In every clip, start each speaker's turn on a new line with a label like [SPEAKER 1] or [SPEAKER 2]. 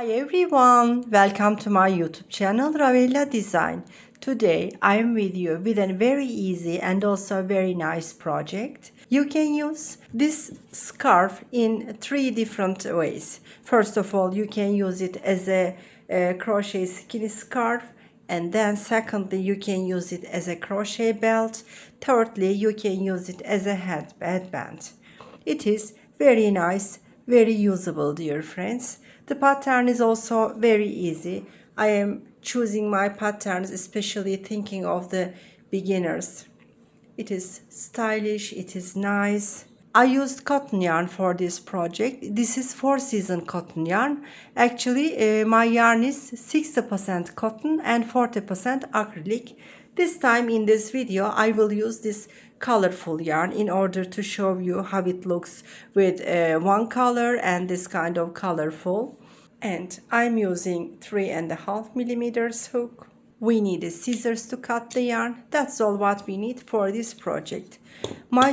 [SPEAKER 1] Hi everyone, welcome to my YouTube channel Ravella Design. Today I am with you with a very easy and also very nice project. You can use this scarf in three different ways. First of all, you can use it as a crochet skinny scarf, and then secondly you can use it as a crochet belt. Thirdly, you can use it as a headband. It is very nice, very usable, dear friends. The pattern is also very easy. I am choosing my patterns especially thinking of the beginners. It is stylish, it is nice. I used cotton yarn for this project. This is 4-season cotton yarn. Actually, my yarn is 60% cotton and 40% acrylic. This time in this video, I will use this colorful yarn in order to show you how it looks with one color and this kind of colorful. And I'm using 3.5 millimeters hook. We need scissors to cut the yarn. That's all what we need for this project. My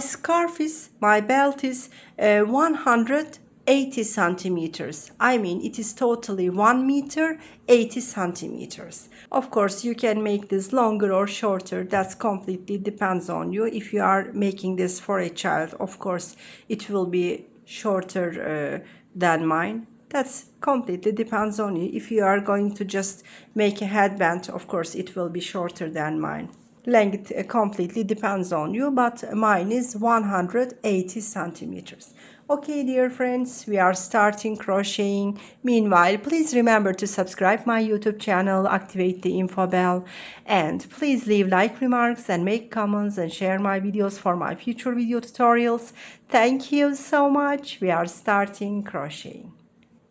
[SPEAKER 1] belt is 180 centimeters. I mean, it is totally 1 meter 80 centimeters. Of course, you can make this longer or shorter. That's completely depends on you. If you are making this for a child, of course, it will be shorter than mine. That's completely depends on you. If you are going to just make a headband, of course, it will be shorter than mine. Length completely depends on you, but mine is 180 centimeters. Okay, dear friends, we are starting crocheting. Meanwhile, please remember to subscribe my YouTube channel, activate the info bell, and please leave like remarks and make comments and share my videos for my future video tutorials. Thank you so much. We are starting crocheting.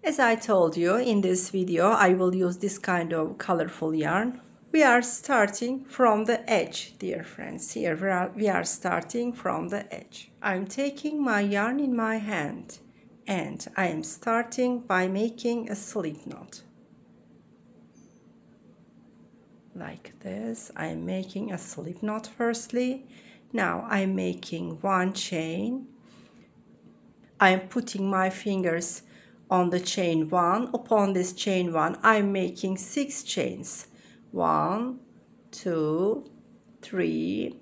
[SPEAKER 1] As I told you in this video, I will use this kind of colorful yarn. We are starting from the edge, dear friends. Here we are starting from the edge. I'm taking my yarn in my hand and I am starting by making a slip knot. Like this, I'm making a slip knot firstly. Now I'm making one chain. I'm putting my fingers on the chain 1. Upon this chain 1, I'm making 6 chains. 1, 2, 3,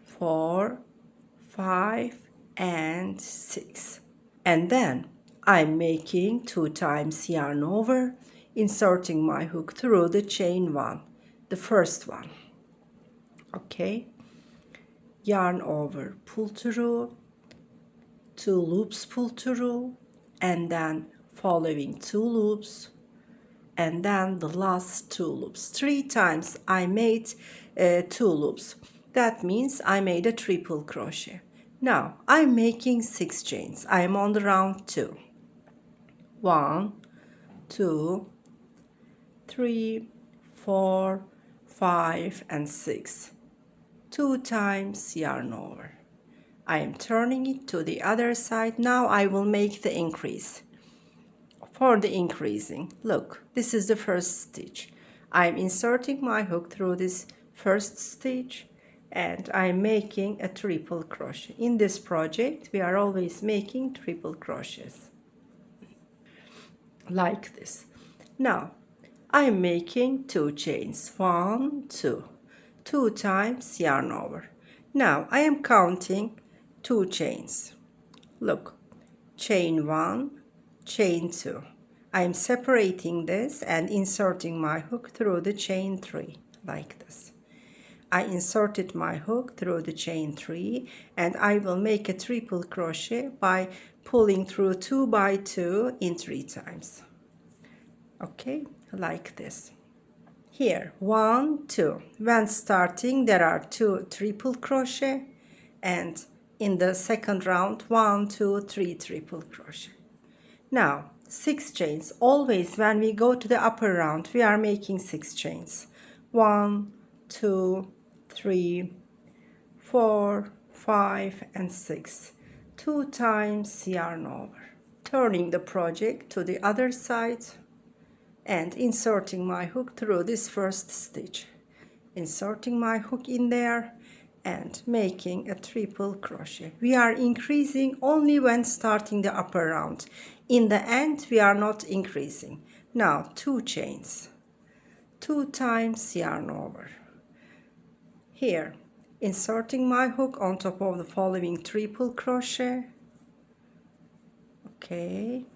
[SPEAKER 1] 4, 5, and 6. And then I'm making 2 times yarn over, inserting my hook through the chain 1, the first one. Okay, yarn over, pull through, 2 loops pull through, and then following 2 loops, and then the last 2 loops. 3 times I made 2 loops. That means I made a triple crochet. Now I'm making 6 chains. I'm on the round 2. 1, 2, 3, 4, 5, and 6. 2 times yarn over. I am turning it to the other side. Now I will make the increase. For the increasing, look, this is the first stitch. I'm inserting my hook through this first stitch and I'm making a triple crochet. In this project, we are always making triple crochets. Like this. Now, I'm making 2 chains. 1, 2. 2 times yarn over. Now, I am counting 2 chains. Look, chain 1, chain 2. I am separating this and inserting my hook through the chain 3 like this. I inserted my hook through the chain 3 and I will make a triple crochet by pulling through 2 by 2 in 3 times. Okay, like this. Here, 1, 2. When starting, there are 2 triple crochet, and in the second round, 1, 2, 3 triple crochet. Now 6 chains. Always when we go to the upper round, we are making 6 chains. 1, 2, 3, 4, 5, and 6. 2 times yarn over. Turning the project to the other side and inserting my hook through this first stitch. Inserting my hook in there and making a triple crochet. We are increasing only when starting the upper round. In the end, we are not increasing. Now 2 chains, 2 times yarn over. Here, inserting my hook on top of the following triple crochet. Okay.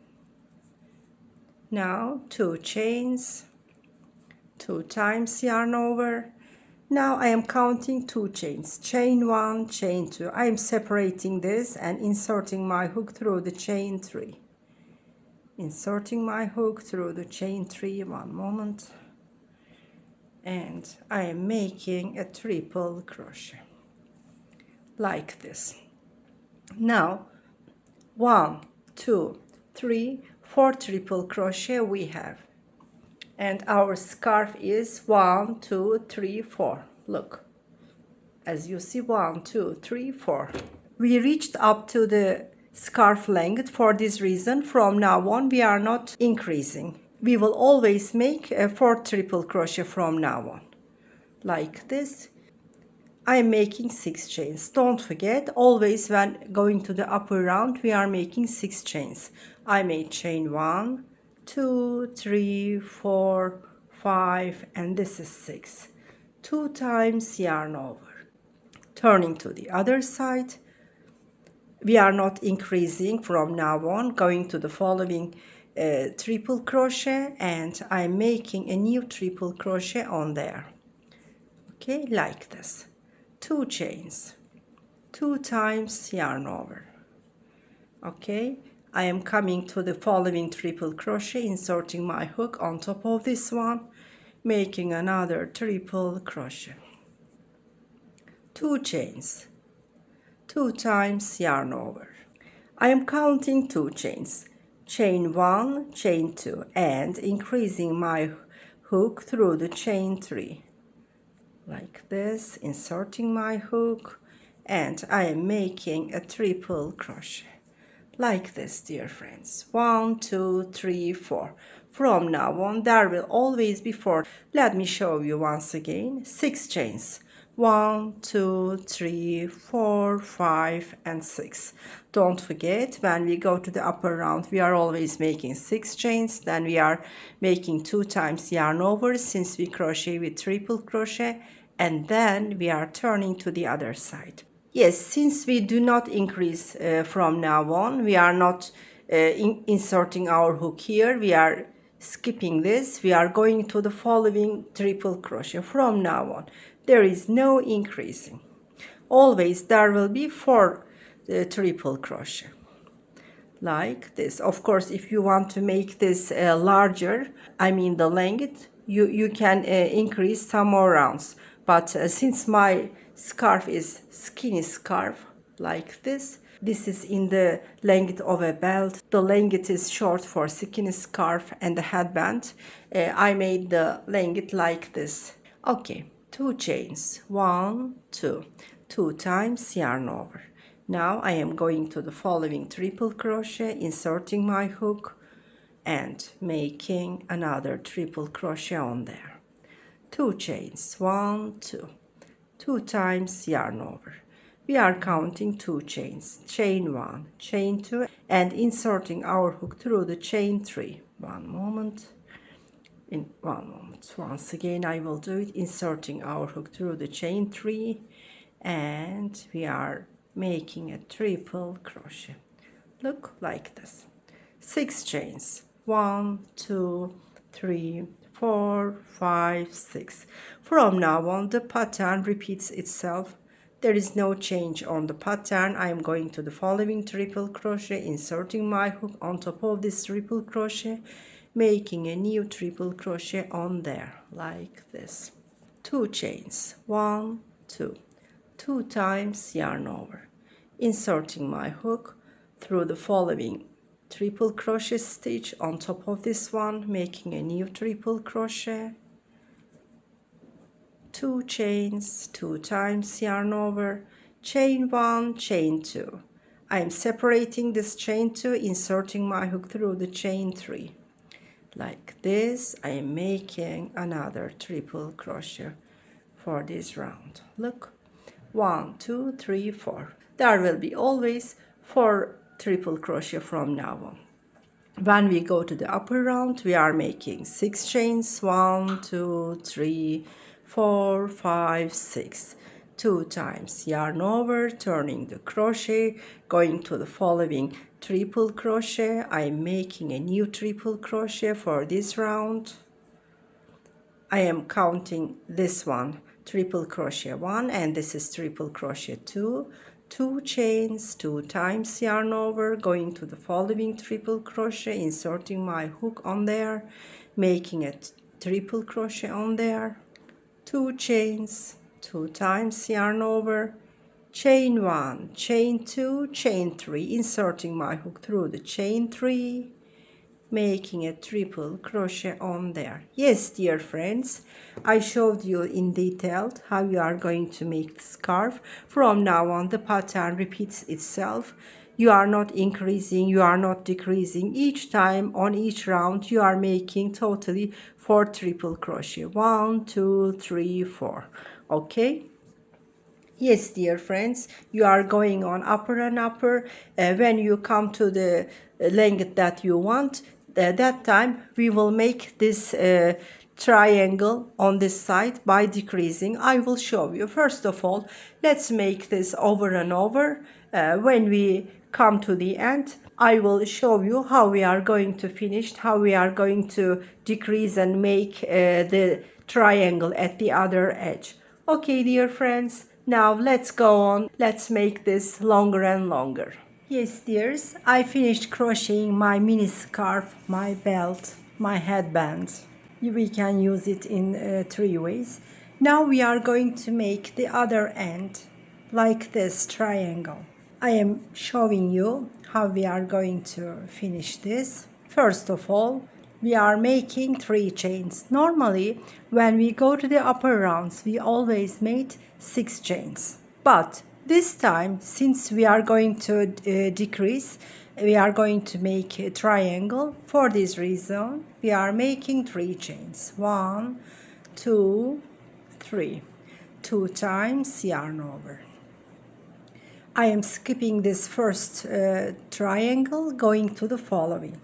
[SPEAKER 1] Now 2 chains, 2 times yarn over. Now I am counting 2 chains, chain 1, chain 2. I am separating this and inserting my hook through the chain 3. Inserting my hook through the chain 3, one moment. And I am making a triple crochet like this. Now 1, 2, 3, 4 triple crochet we have, and our scarf is 1, 2, 3, 4. Look, as you see, 1, 2, 3, 4. We reached up to the scarf length. For this reason, from now on we are not increasing. We will always make a 4 triple crochet from now on, like this. I am making 6 chains. Don't forget, always when going to the upper round, we are making 6 chains. I made chain 1, 2, 3, 4, 5, and this is 6. 2 times yarn over. Turning to the other side, we are not increasing from now on, going to the following triple crochet, and I'm making a new triple crochet on there. Okay, like this. 2 chains, 2 times yarn over. Okay, I am coming to the following triple crochet, inserting my hook on top of this one, making another triple crochet. 2 chains, 2 times yarn over. I am counting 2 chains, chain 1, chain 2, and increasing my hook through the chain 3. Like this, inserting my hook, and I am making a triple crochet like this, dear friends. 1, 2, 3, 4. From now on there will always be 4. Let me show you once again. 6 chains, 1, 2, 3, 4, 5, and 6. Don't forget, when we go to the upper round, we are always making 6 chains. Then we are making 2 times yarn over, since we crochet with triple crochet, and then we are turning to the other side. Yes, since we do not increase from now on, we are not inserting our hook here, we are skipping this, we are going to the following triple crochet from now on. There is no increasing. Always there will be 4 triple crochet like this. Of course, if you want to make this larger, I mean the length, you can increase some more rounds. But since my scarf is skinny scarf like this is in the length of a belt. The length is short for skinny scarf and the headband. I made the length like this. Okay, 2 chains, 1, 2, 2 times yarn over. Now I am going to the following triple crochet, inserting my hook and making another triple crochet on there. 2 chains, 1, 2, 2 times yarn over. We are counting 2 chains, chain 1, chain 2, and inserting our hook through the chain 3. One moment. In 1 moment. Once again I will do it, inserting our hook through the chain 3, and we are making a triple crochet. Look like this. 6 chains, 1, 2, 3, 4, 5, 6. From now on the pattern repeats itself. There is no change on the pattern. I am going to the following triple crochet, inserting my hook on top of this triple crochet, making a new triple crochet on there like this. 2 chains, 1, 2, 2 times yarn over, inserting my hook through the following triple crochet stitch on top of this one, making a new triple crochet. 2 chains, 2 times yarn over, chain 1, chain 2. I am separating this chain 2, inserting my hook through the chain 3. Like this, I am making another triple crochet for this round. Look, 1, 2, 3, 4. There will be always 4 triple crochet from now on. When we go to the upper round, we are making 6 chains. 1, 2, 3, 4, 5, 6. 2 times yarn over, turning the crochet, going to the following triple crochet. I'm making a new triple crochet for this round. I am counting this one triple crochet 1, and this is triple crochet 2. 2 chains, 2 times yarn over, going to the following triple crochet, inserting my hook on there, making a triple crochet on there, 2 chains, 2 times yarn over, chain 1, chain 2, chain 3, inserting my hook through the chain 3, making a triple crochet on there. Yes, dear friends, I showed you in detail how you are going to make the scarf. From now on, the pattern repeats itself. You are not increasing, you are not decreasing. Each time on each round you are making totally 4 triple crochet. 1, 2, 3, 4. Okay. Yes, dear friends, you are going on upper and upper. When you come to the length that you want, that time we will make this triangle on this side by decreasing. I will show you. First of all, let's make this over and over. When we come to the end, I will show you how we are going to finish, how we are going to decrease and make the triangle at the other edge. Okay, dear friends, now let's go on. Let's make this longer and longer. Yes, dears, I finished crocheting my mini scarf, my belt, my headband. We can use it in 3 ways. Now we are going to make the other end like this triangle. I am showing you how we are going to finish this. First of all, we are making 3 chains. Normally, when we go to the upper rounds, we always made 6 chains. But this time, since we are going to decrease, we are going to make a triangle. For this reason, we are making 3 chains. 1, 2, 3. 2 times yarn over. I am skipping this first triangle, going to the following.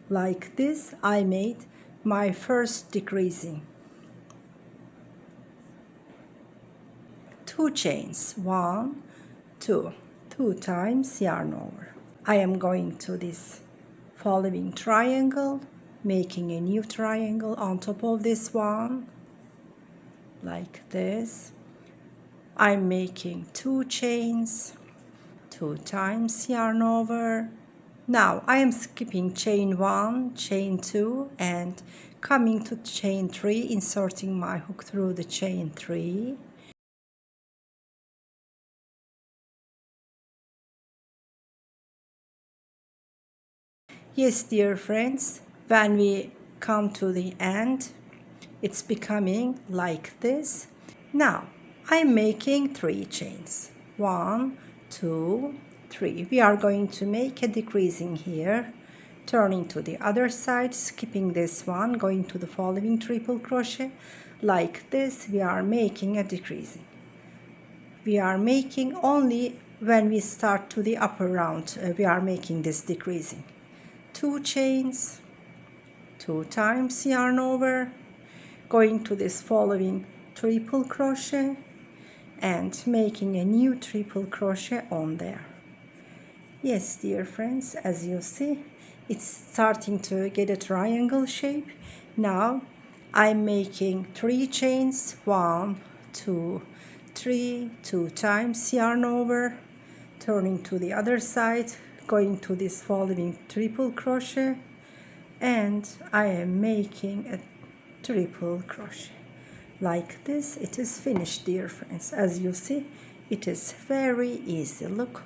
[SPEAKER 1] Like this, I made my first decreasing. 2 chains, 1, 2, 2 times yarn over. I am going to this following triangle, making a new triangle on top of this one, like this. I'm making 2 chains, 2 times yarn over. Now I am skipping chain 1, chain 2, and coming to chain 3, inserting my hook through the chain 3. Yes, dear friends, when we come to the end, it's becoming like this. Now I'm making 3 chains. 1, 2, 3. We are going to make a decreasing here, turning to the other side, skipping this one, going to the following triple crochet. Like this, we are making a decreasing. We are making only when we start to the upper round, we are making this decreasing. 2 chains, 2 times yarn over, going to this following triple crochet and making a new triple crochet on there. Yes, dear friends, as you see, it's starting to get a triangle shape. Now I'm making 3 chains, 1, 2, 3, 2 times yarn over, turning to the other side, going to this following triple crochet, and I am making a triple crochet. Like this, it is finished, dear friends. As you see, it is very easy. Look,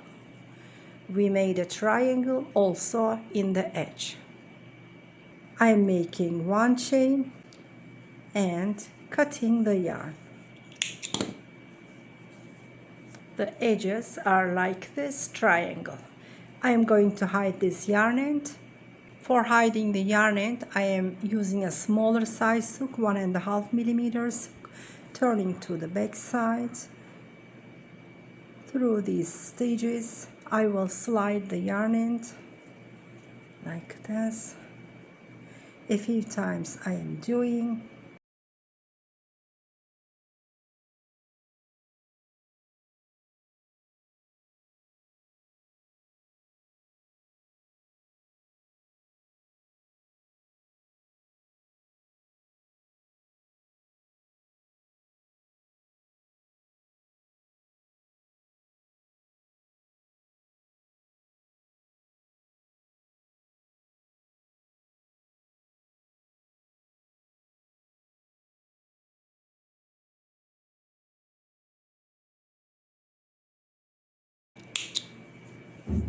[SPEAKER 1] we made a triangle also in the edge. I'm making 1 chain and cutting the yarn. The edges are like this triangle. I am going to hide this yarn end. For hiding the yarn end, I am using a smaller size hook, 1.5 millimeters, turning to the back side. Through these stages, I will slide the yarn end like this. A few times I am doing.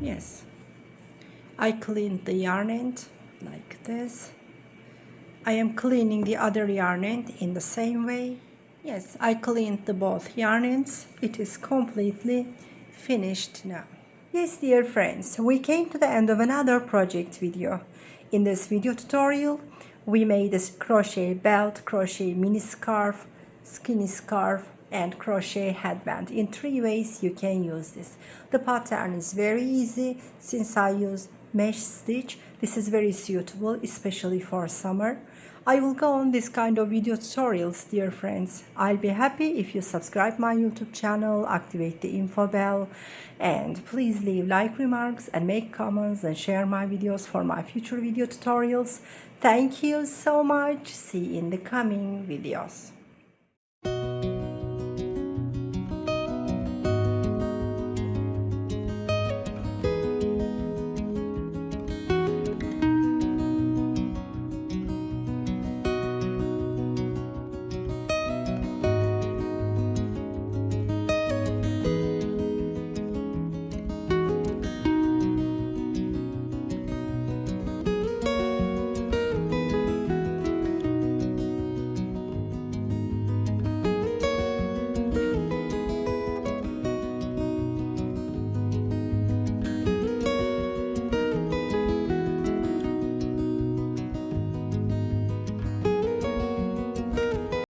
[SPEAKER 1] Yes, I cleaned the yarn end like this. I am cleaning the other yarn end in the same way. Yes, I cleaned the both yarn ends. It is completely finished now. Yes, dear friends, we came to the end of another project video. In this video tutorial, we made a crochet belt, crochet mini scarf, skinny scarf, and crochet headband. In 3 ways you can use this. The pattern is very easy since I use mesh stitch. This is very suitable, especially for summer. I will go on this kind of video tutorials, dear friends. I'll be happy if you subscribe my YouTube channel, activate the info bell, and please leave like remarks and make comments and share my videos for my future video tutorials. Thank you so much. See you in the coming videos.